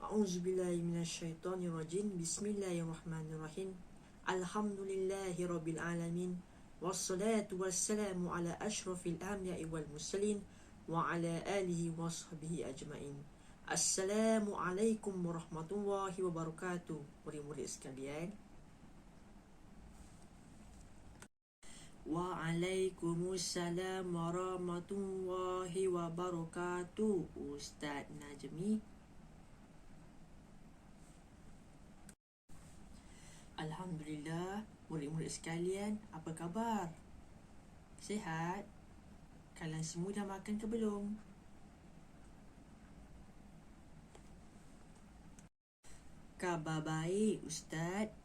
A'udzubillahi minasyaitonirrajim. Bismillahirrahmanirrahim. Alhamdulillahi rabbil alamin. Wassalatu wassalamu ala asyrafil anbiya'i wal mursalin wa ala alihi wa sahbihi ajmain. Assalamualaikum warahmatullahi wabarakatuh. Murid-murid sekalian, Waalaikumsalam warahmatullahi wabarakatuh. Ustaz Najmi. Alhamdulillah, murid-murid sekalian, apa khabar? Sihat? Kalian semua dah makan ke belum? Khabar baik, Ustaz.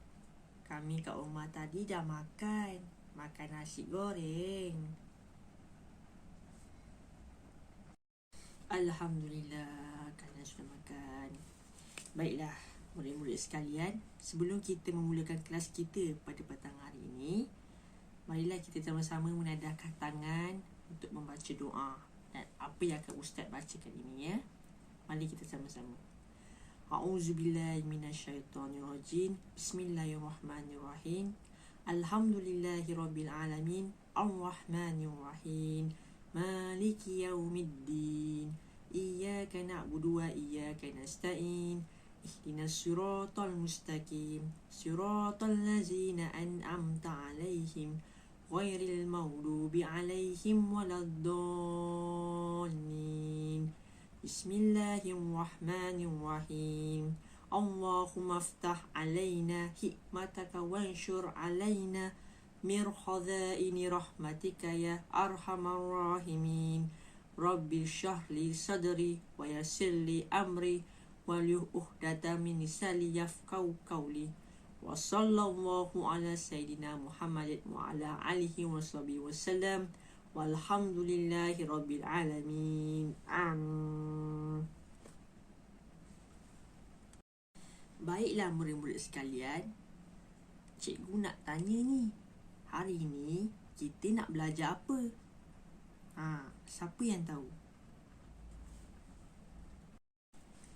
Kami kat rumah tadi dah makan nasi goreng. Alhamdulillah, kalian sudah makan. Baiklah, murid-murid sekalian, sebelum kita memulakan kelas kita pada petang hari ini, marilah kita sama-sama menadahkan tangan untuk membaca doa. Dan apa yang akan Ustaz bacakan ini, ya. Mari kita sama-sama. A'udzubillahi minasyaitonirrajim. Bismillahirrahmanirrahim. Alhamdulillahirabbil alamin. Arrahmanirrahim. Maliki yaumiddin. Iyyaka na'budu wa iyyaka nasta'in. Ihdinas siratal mustaqim. Siratal ladzina an'amta 'alaihim ghairil maghdubi 'alaihim waladdallin. Bismillahirrahmanirrahim. Allahumma aftah 'alaina hikmataka wanshur 'alaina mir khadhaini rahmatika ya arhamar rahimin. Rabbi shrah li sadri wa yassir li amri wahlul 'uqdatam min lisani yafqahu qawli. Wa sallallahu ala sayyidina Muhammad wa ala alihi wa sahbihi wasallam. Walhamdulillahi rabbil alamin. Amin. Baiklah murid-murid sekalian, cikgu nak tanya ni, hari ni kita nak belajar apa? Siapa yang tahu?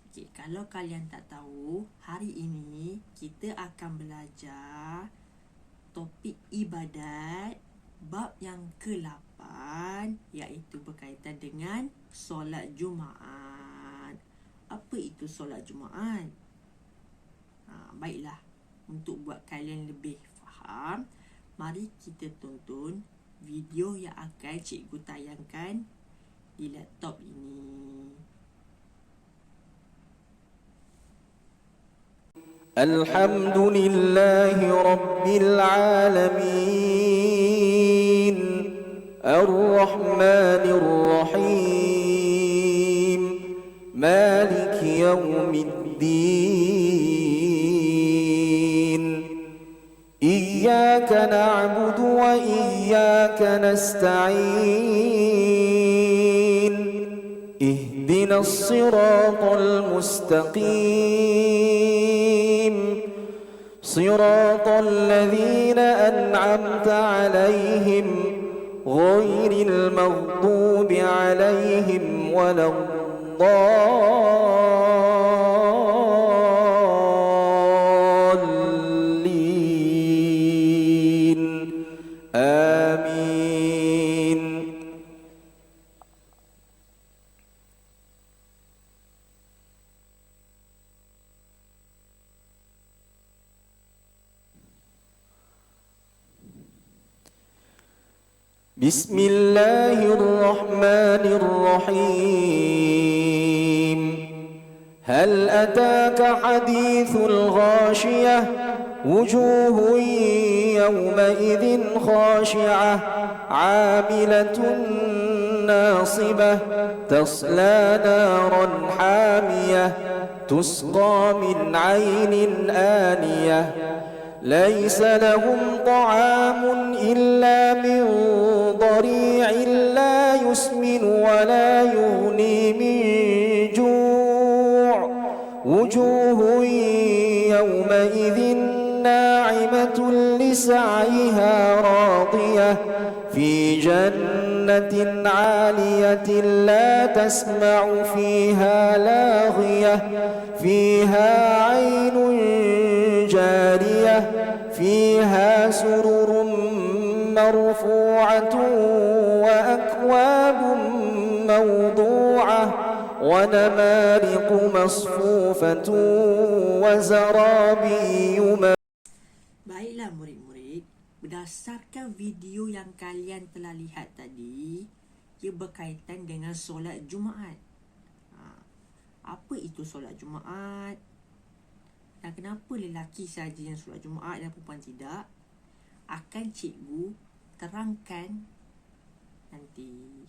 Okay, kalau kalian tak tahu, hari ini kita akan belajar topik ibadat bab yang ke-8, iaitu berkaitan dengan solat Jumaat. Apa itu solat Jumaat? Baiklah, untuk buat kalian lebih faham, mari kita tonton video yang akan cikgu tayangkan di laptop ini. Alhamdulillahi Rabbil Alamin. Ar-Rahmanir Rahim. Maliki Yawmiddin. Iyyaka na'budu wa iyyaka nasta'in. Ihdinas siratal mustaqim. Siratal ladzina an'amta 'alaihim ghairil maghdubi 'alaihim waladdallin. Amin. Bismillahirrahmanirrahim. Hal ataka hadithul ghashiyah. Wujuhun yawmaidhin khashi'ah. 'amilatun nasibah. Tasla naran hamiyah. Tusqa min 'aynin aniyah. ليس لهم طعام إلا من ضريع لا يسمن ولا يغني من جوع. وجوه يومئذ ناعمة لسعيها راضية. في جنة عالية لا تسمع فيها لاغية فيها عين جارية فيها سرر مرفوعة وأكواب موضوعة ونمارق مصفوفة وزرابي. Baiklah murid-murid, berdasarkan video yang kalian telah lihat tadi, ia berkaitan dengan solat Jumaat. Apa itu solat Jumaat? Dan kenapa lelaki saja yang solat Jumaat dan perempuan tidak? Akan cikgu terangkan nanti.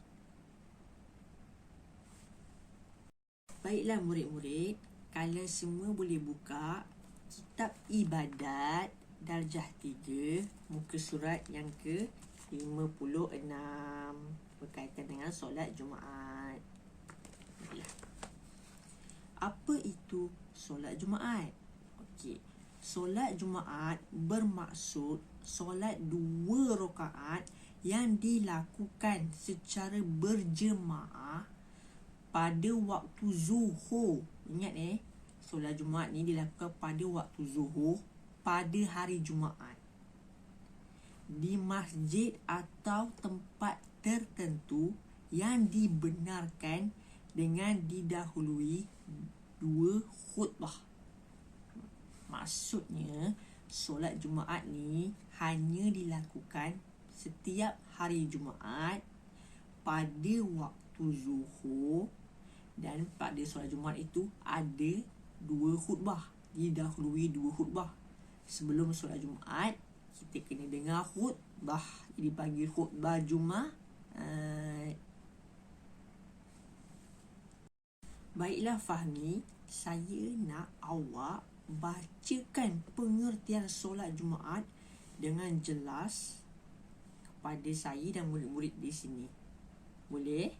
Baiklah murid-murid, kalian semua boleh buka kitab ibadat darjah 3, muka surat yang ke-56, berkaitan dengan solat Jumaat. Baiklah. Apa itu solat Jumaat? Okey, solat Jumaat bermaksud solat 2 rakaat yang dilakukan secara berjemaah pada waktu zuhur. Ingat solat Jumaat ni dilakukan pada waktu zuhur pada hari Jumaat di masjid atau tempat tertentu yang dibenarkan dengan didahului 2 khutbah. Maksudnya solat Jumaat ni hanya dilakukan setiap hari Jumaat pada waktu zuhur, dan pada solat Jumaat itu ada 2 khutbah, didahului 2 khutbah. Sebelum solat Jumaat, kita kena dengar khutbah, dipanggil khutbah Jumaat. Baiklah Fahmi, saya nak awak bacakan pengertian solat Jumaat dengan jelas kepada saya dan murid-murid di sini. Boleh?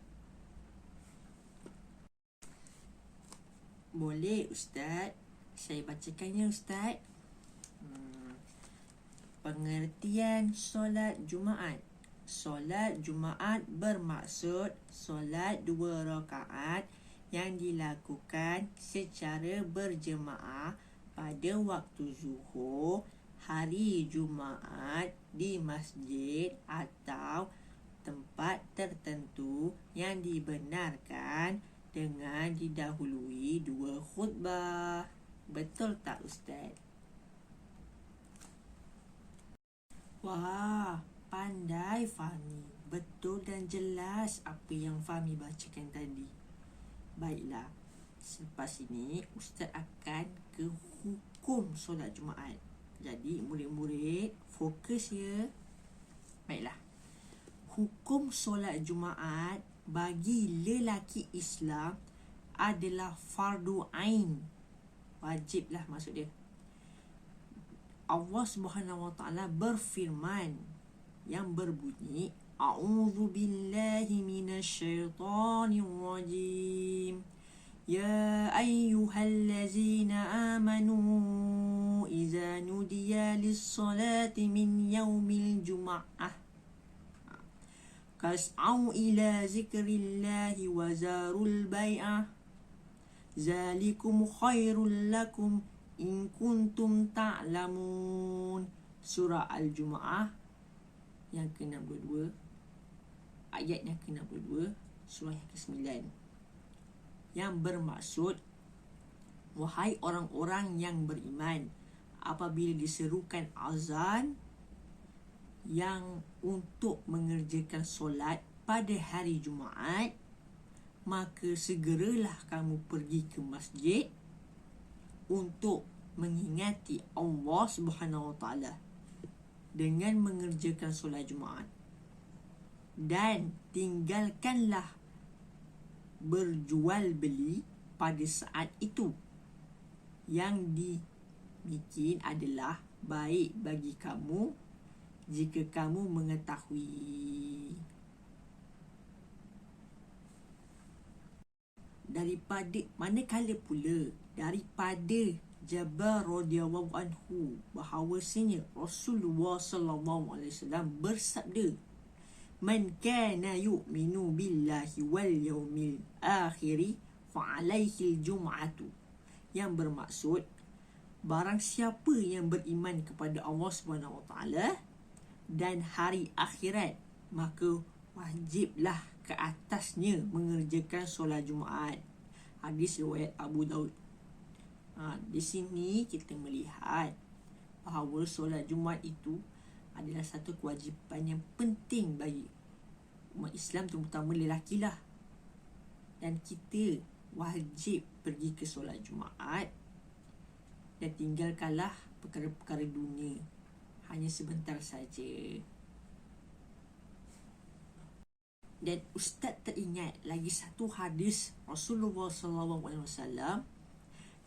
Boleh Ustaz. Saya bacakannya Ustaz. Pengertian solat Jumaat. Solat Jumaat bermaksud solat 2 rakaat yang dilakukan secara berjemaah pada waktu zuhur hari Jumaat di masjid atau tempat tertentu yang dibenarkan dengan didahului 2 khutbah. Betul tak Ustaz? Wah, pandai Fahmi. Betul dan jelas apa yang Fahmi bacakan tadi. Baiklah, selepas ini Ustaz akan ke hukum solat Jumaat. Jadi murid-murid fokus ya. Baiklah. Hukum solat Jumaat bagi lelaki Islam adalah fardu ain. Wajiblah maksud dia. Allah Subhanahu Wa Taala berfirman yang berbunyi, A'udzu billahi minasyaitonir rajim. Ya ayyuhallazina amanu idza nudiya lis-salati min yaumil jumu'ah fas'au ila zikrillahi wa zarul bai'ah zalikum khairul lakum in kuntum ta'lamun. Surah Al-Jumu'ah yang ke-62, ayat yang ke-62, surah yang ke-9, yang bermaksud, wahai orang-orang yang beriman, apabila diserukan azan yang untuk mengerjakan solat pada hari Jumaat, maka segeralah kamu pergi ke masjid untuk mengingati Allah Subhanahu Wa Taala dengan mengerjakan solat Jumaat, dan tinggalkanlah berjual beli pada saat itu. Yang demikian adalah baik bagi kamu jika kamu mengetahui. Daripada manakala pula daripada Jabir radhiyallahu anhu bahawasanya Rasulullah sallallahu alaihi wasallam bersabda, Man kana yu'minu billahi wal yawmil akhiri fa'alaihi al-jum'atu. Yang bermaksud, barang siapa yang beriman kepada Allah Subhanahu Wa Taala dan hari akhirat, maka wajiblah ke atasnya mengerjakan solat Jumaat. Hadis riwayat Abu Daud. Di sini kita melihat bahawa solat Jumaat itu adalah satu kewajipan yang penting bagi umat Islam, terutama lelaki lah. Dan kita wajib pergi ke solat Jumaat dan tinggalkanlah perkara-perkara dunia hanya sebentar saja. Dan Ustaz teringat lagi satu hadis Rasulullah SAW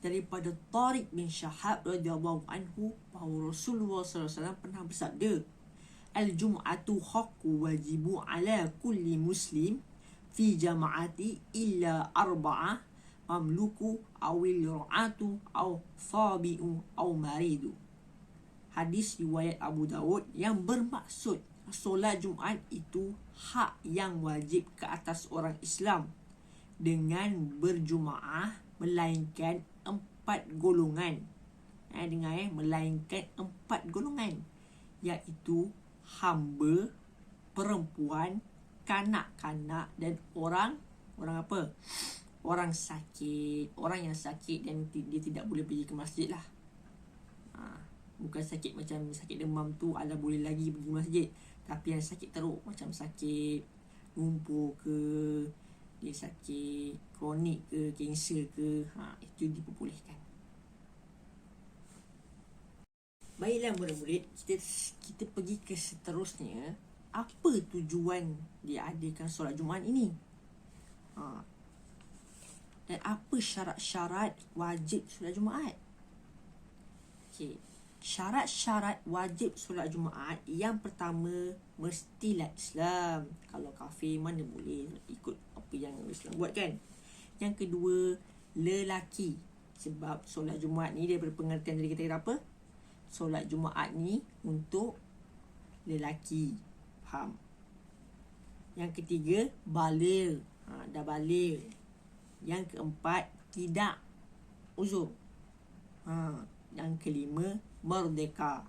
daripada Tariq bin Syahab radhiyallahu anhu, bahawa Rasulullah SAW pernah bersabda, Al-Jum'atu haqqu wajibu ala kulli muslim fi jama'ati illa arba'ah mamluku awil ru'atu aw sabi'u aw maridu. Hadis riwayat Abu Daud yang bermaksud solat Jumaat itu hak yang wajib ke atas orang Islam dengan berjumaah, melainkan 4 golongan. Melainkan 4 golongan, iaitu hamba, perempuan, kanak-kanak dan orang apa? Orang sakit. Orang yang sakit dan dia tidak boleh pergi ke masjid lah. Bukan sakit macam sakit demam tu ala boleh lagi pergi masjid, tapi yang sakit teruk macam sakit lumpur ke, dia sakit kronik ke, kanser ke, itu diperbolehkan. Baiklah murid-murid, kita pergi ke seterusnya. Apa tujuan diadakan solat Jumaat ini? Dan apa syarat-syarat wajib solat Jumaat? Okey, syarat-syarat wajib solat Jumaat, yang pertama, mestilah Islam. Kalau kafir mana boleh ikut apa yang Islam buat kan. Yang kedua, lelaki. Sebab solat Jumaat ni daripada pengertian tadi kita kata apa? Solat Jumaat ni untuk lelaki. Faham? Yang ketiga, baligh. Dah baligh. Yang keempat, tidak uzur. Yang kelima, merdeka.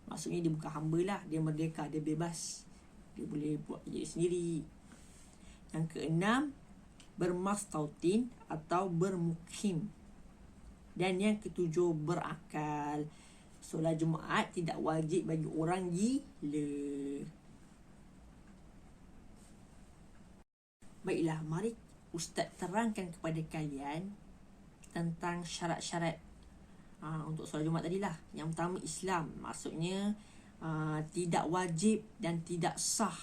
Maksudnya dia bukan hamba lah, dia merdeka, dia bebas, dia boleh buat kerja sendiri. Yang keenam, bermastautin atau bermukim. Dan yang ketujuh, berakal. Solat Jumaat tidak wajib bagi orang gila. Baiklah, mari Ustaz terangkan kepada kalian tentang syarat-syarat untuk solat Jumaat tadilah. Yang pertama, Islam. Maksudnya tidak wajib dan tidak sah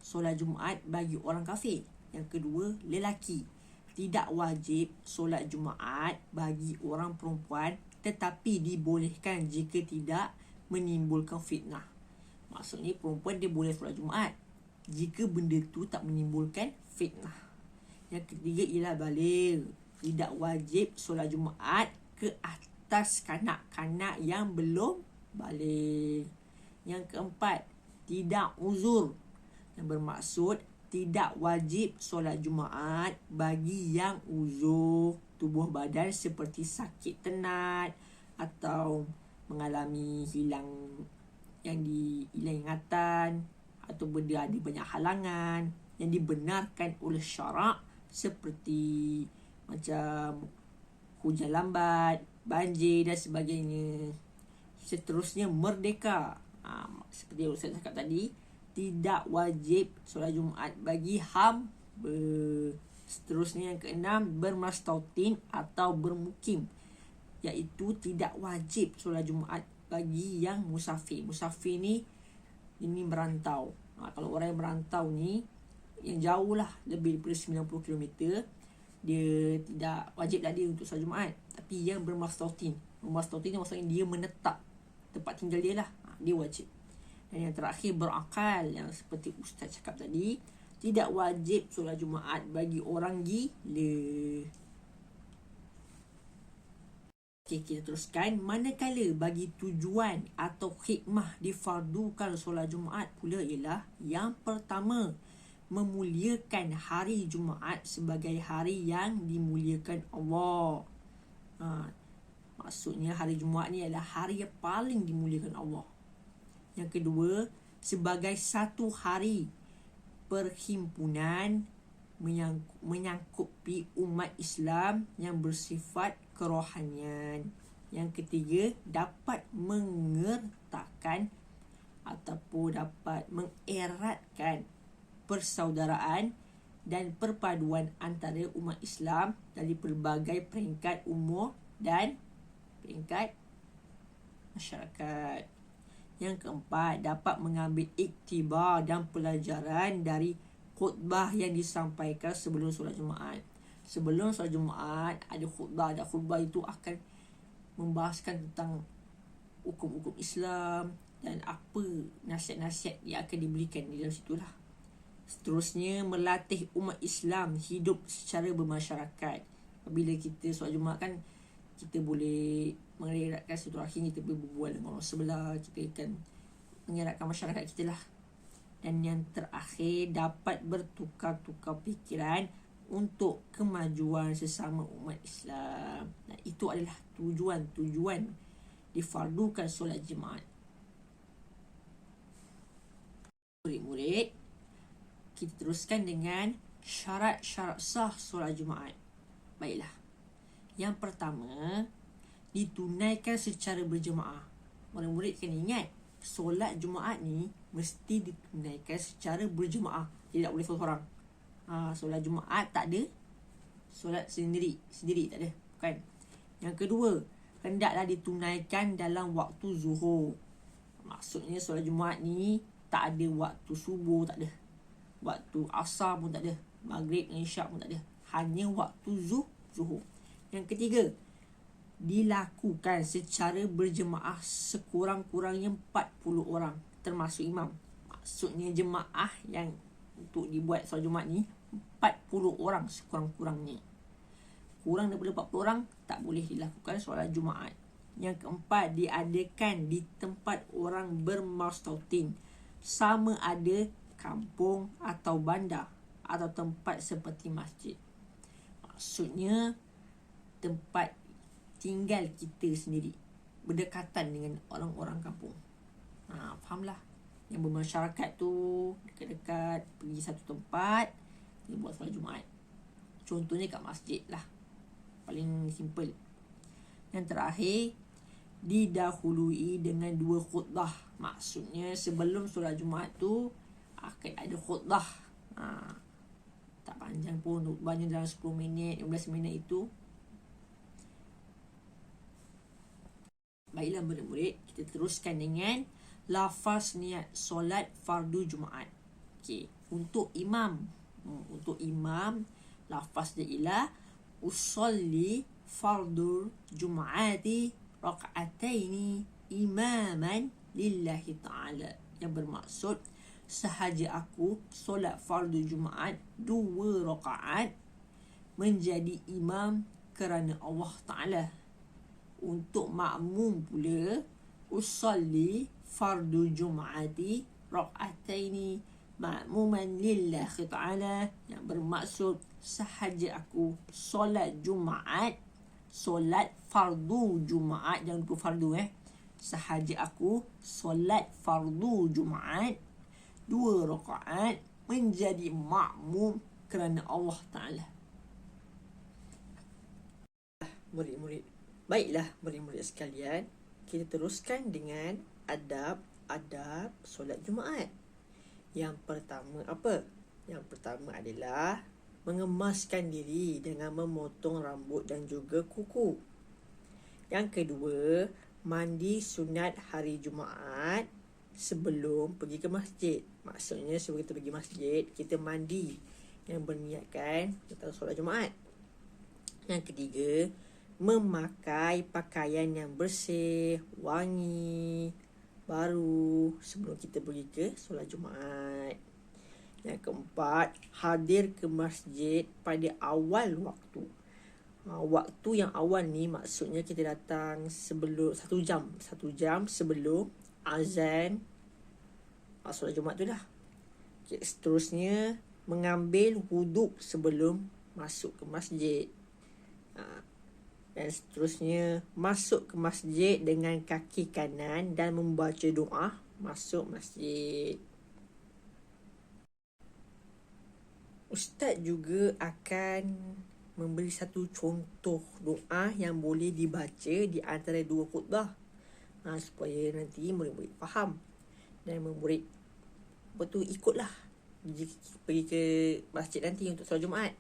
solat Jumaat bagi orang kafir. Yang kedua, lelaki. Tidak wajib solat Jumaat bagi orang perempuan, tetapi dibolehkan jika tidak menimbulkan fitnah. Maksudnya perempuan dia boleh solat Jumaat jika benda tu tak menimbulkan fitnah. Yang ketiga ialah baligh. Tidak wajib solat Jumaat ke atas kanak-kanak yang belum baligh. Yang keempat, tidak uzur. Yang bermaksud tidak wajib solat Jumaat bagi yang uzur tubuh badan seperti sakit tenat atau mengalami hilang ingatan, atau dia ada banyak halangan yang dibenarkan oleh syarak, seperti macam hujan lambat, banjir dan sebagainya. Seterusnya, merdeka. Seperti yang Ustaz cakap tadi, tidak wajib solat Jumaat bagi hamba. Seterusnya, yang keenam, bermastautin atau bermukim, iaitu tidak wajib solat Jumaat bagi yang musafir. Musafir ni ini merantau. Kalau orang yang merantau ni yang jauh lah, lebih daripada 90 km, dia tidak wajib lah dia untuk solat Jumaat. Tapi yang bermastautin ni maksudnya dia menetap tempat tinggal dia lah, dia wajib. Dan yang terakhir, berakal, yang seperti Ustaz cakap tadi, tidak wajib solat Jumaat bagi orang gila. Okey, kita teruskan. Manakala bagi tujuan atau hikmah difardukan solat Jumaat pula ialah yang pertama, memuliakan hari Jumaat sebagai hari yang dimuliakan Allah. Maksudnya hari Jumaat ni adalah hari yang paling dimuliakan Allah. Yang kedua, sebagai satu hari perhimpunan menyangkupi umat Islam yang bersifat kerohanian. Yang ketiga, dapat mengertakkan ataupun dapat mengeratkan persaudaraan dan perpaduan antara umat Islam dari pelbagai peringkat umur dan peringkat masyarakat. Yang keempat, dapat mengambil iktibar dan pelajaran dari khutbah yang disampaikan sebelum solat Jumaat. Sebelum solat Jumaat ada khutbah, dan khutbah itu akan membahaskan tentang hukum-hukum Islam dan apa nasihat-nasihat yang akan diberikan di dalam situlah. Seterusnya, melatih umat Islam hidup secara bermasyarakat. Apabila kita solat Jumaat kan, kita boleh mengeratkan silaturahim, kita boleh berbual dengan orang sebelah, kita akan mengeratkan masyarakat kita lah. Dan yang terakhir, dapat bertukar-tukar fikiran untuk kemajuan sesama umat Islam. Dan itu adalah tujuan difardukan solat Jumaat. Murid-murid, kita teruskan dengan syarat-syarat sah solat Jumaat. Baiklah. Yang pertama, ditunaikan secara berjemaah. Murid-murid kena ingat, solat Jumaat ni mesti ditunaikan secara berjemaah. Tidak boleh seorang-seorang. Solat Jumaat tak ada solat sendiri tak ada, bukan. Yang kedua, hendaklah ditunaikan dalam waktu zuhur. Maksudnya solat Jumaat ni tak ada waktu subuh, tak ada. Waktu asar pun tak ada. Maghrib dan isyak pun tak ada. Hanya waktu zuhur. Yang ketiga, dilakukan secara berjemaah sekurang-kurangnya 40 orang termasuk imam. Maksudnya jemaah yang untuk dibuat solat Jumaat ni 40 orang sekurang-kurangnya. Kurang daripada 40 orang tak boleh dilakukan solat Jumaat. Yang keempat, diadakan di tempat orang bermastautin, sama ada kampung atau bandar atau tempat seperti masjid. Maksudnya tempat tinggal kita sendiri, berdekatan dengan orang-orang kampung. Fahamlah. Yang bermasyarakat tu dekat-dekat, pergi satu tempat, dia buat solat Jumaat. Contohnya kat masjid lah, paling simple. Yang terakhir, didahului dengan 2 khutbah. Maksudnya sebelum solat Jumaat tu akan ada khutbah. Tak panjang pun, khutbahnya dalam 10 minit, 15 minit itu. Baiklah murid-murid, kita teruskan dengan lafaz niat solat fardu Jumaat. Okey, untuk imam, lafaz dia ialah usolli fardu Jumaati raka'ataini imaman lillahi ta'ala. Yang bermaksud, sahaja aku solat fardu Jumaat 2 rakaat menjadi imam kerana Allah Ta'ala. Untuk makmum pula, usolli fardu Jumaati raka'ataini ma'muman lillahi ta'ala, yang bermaksud sahaja aku solat Jumaat, solat fardu Jumaat, jangan lupa fardu sahaja aku solat fardu Jumaat 2 rakaat menjadi makmum kerana Allah Ta'ala. Murid-murid, baiklah murid-murid sekalian, kita teruskan dengan adab solat Jumaat. Yang pertama apa? Yang pertama adalah mengemaskan diri dengan memotong rambut dan juga kuku. Yang kedua, mandi sunat hari Jumaat sebelum pergi ke masjid. Maksudnya sebelum kita pergi masjid, kita mandi yang berniatkan tentang solat Jumaat. Yang ketiga, memakai pakaian yang bersih, wangi, baru sebelum kita pergi ke solat Jumaat. Yang keempat, hadir ke masjid pada awal waktu. Waktu yang awal ni maksudnya kita datang sebelum 1 jam sebelum azan solat Jumaat tu lah. Okay, seterusnya mengambil wuduk sebelum masuk ke masjid. Dan seterusnya masuk ke masjid dengan kaki kanan dan membaca doa masuk masjid. Ustaz juga akan memberi satu contoh doa yang boleh dibaca di antara dua khutbah, supaya nanti murid-murid faham dan murid ikutlah pergi ke masjid nanti untuk solat Jumaat.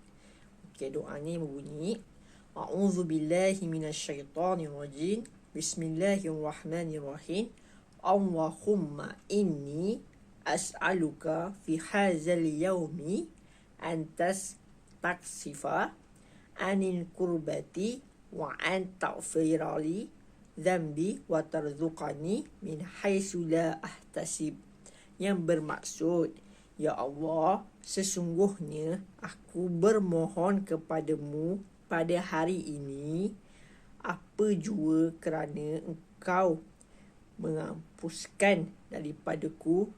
Okey, doa ni berbunyi, A'udzubillahi minasyaitonirrajim. Bismillahirrahmanirrahim. Allahumma inni as'aluka fi hadzal yaumi antas taksifa anil kurbati wa an taghfirali dzambi wa tarzuqani min haitsu la ahtasib. Yang bermaksud, ya Allah, sesungguhnya aku bermohon kepadamu pada hari ini apa jua kerana engkau menghapuskan daripadaku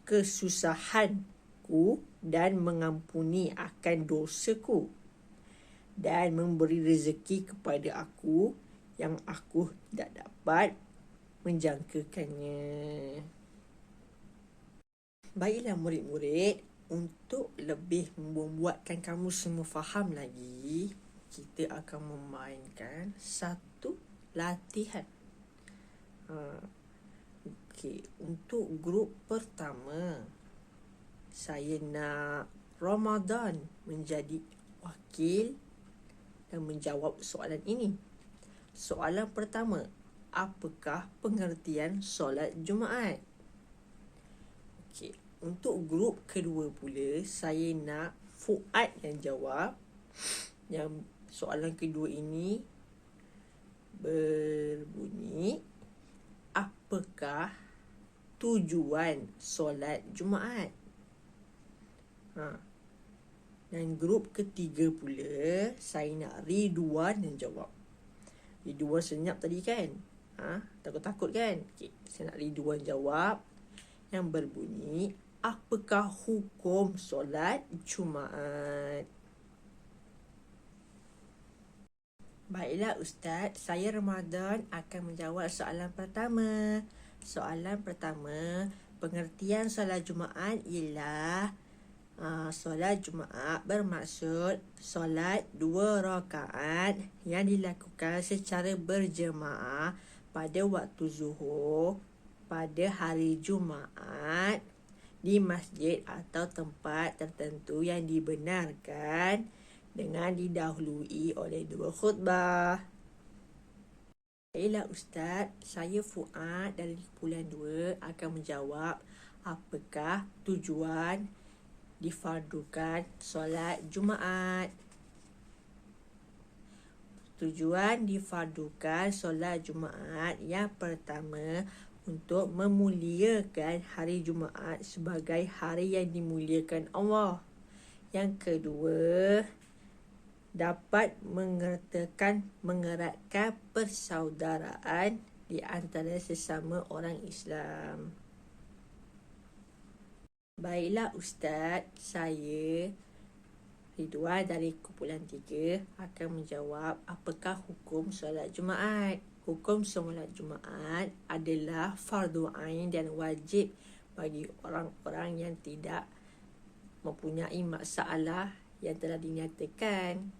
kesusahanku dan mengampuni akan dosaku dan memberi rezeki kepada aku yang aku tidak dapat menjangkakannya. Baiklah murid-murid, untuk lebih membuatkan kamu semua faham lagi, kita akan memainkan satu latihan. Okey, untuk grup pertama, saya nak Ramadan menjadi wakil dan menjawab soalan ini. Soalan pertama, apakah pengertian solat Jumaat? Okey, untuk grup kedua pula, saya nak Fuad yang jawab. Yang soalan kedua ini berbunyi, apakah tujuan solat Jumaat? Dan grup ketiga pula, saya nak Ridwan yang jawab. Ridwan senyap tadi kan? Takut-takut kan? Okay, saya nak Ridwan jawab yang berbunyi, apakah hukum solat Jumaat? Baiklah Ustaz, saya Ramadan akan menjawab soalan pertama. Soalan pertama, pengertian solat Jumaat ialah solat Jumaat bermaksud solat 2 rakaat yang dilakukan secara berjemaah pada waktu zuhur pada hari Jumaat di masjid atau tempat tertentu yang dibenarkan dengan didahului oleh 2 khutbah. Baiklah Ustaz, saya Fuad dari kumpulan 2 akan menjawab apakah tujuan difardukan solat Jumaat. Tujuan difardukan solat Jumaat yang pertama, untuk memuliakan hari Jumaat sebagai hari yang dimuliakan Allah. Yang kedua, dapat mengeratkan persaudaraan di antara sesama orang Islam. Baiklah Ustaz, saya Ridwan dari kumpulan 3 akan menjawab apakah hukum solat Jumaat. Hukum solat Jumaat adalah fardu ain dan wajib bagi orang-orang yang tidak mempunyai masalah yang telah dinyatakan.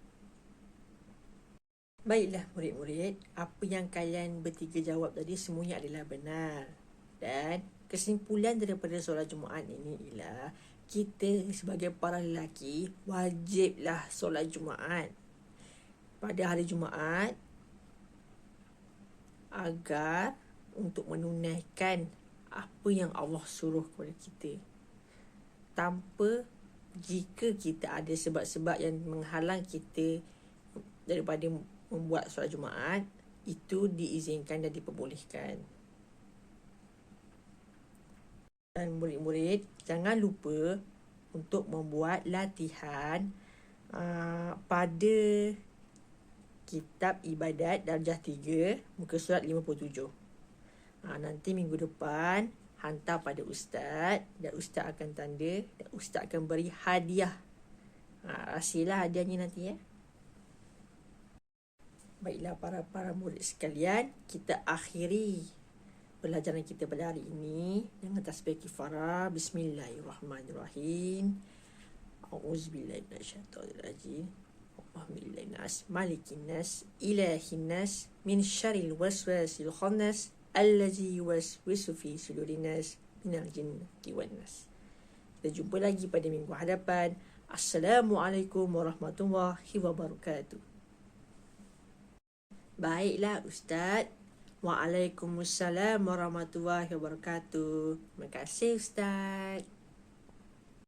Baiklah murid-murid, apa yang kalian bertiga jawab tadi semuanya adalah benar. Dan kesimpulan daripada solat Jumaat ini ialah kita sebagai para lelaki wajiblah solat Jumaat pada hari Jumaat agar untuk menunaikan apa yang Allah suruh kepada kita. Jika kita ada sebab-sebab yang menghalang kita daripada membuat solat Jumaat, itu diizinkan dan diperbolehkan. Dan murid-murid, jangan lupa untuk membuat latihan pada Kitab Ibadat darjah 3, muka surat 57. Nanti minggu depan hantar pada ustaz dan ustaz akan tanda dan ustaz akan beri hadiah. Rahsialah hadiahnya nanti ya. Baiklah para murid sekalian, kita akhiri pelajaran kita pada hari ini dengan tasbih kifarah. Bismillahirrahmanirrahim. A'udzubillahi minasyaitonirrajim. Alhamdulillahirrahmanirrahim. Malikinnas, ilahinnas, min syarril waswasil khannas, allazi yuwaswisu fi sudurinnas minal jinnati wan nas. Kita jumpa lagi pada minggu hadapan. Assalamualaikum warahmatullahi wabarakatuh. Baiklah Ustaz. Waalaikumsalam warahmatullahi wabarakatuh. Terima kasih Ustaz.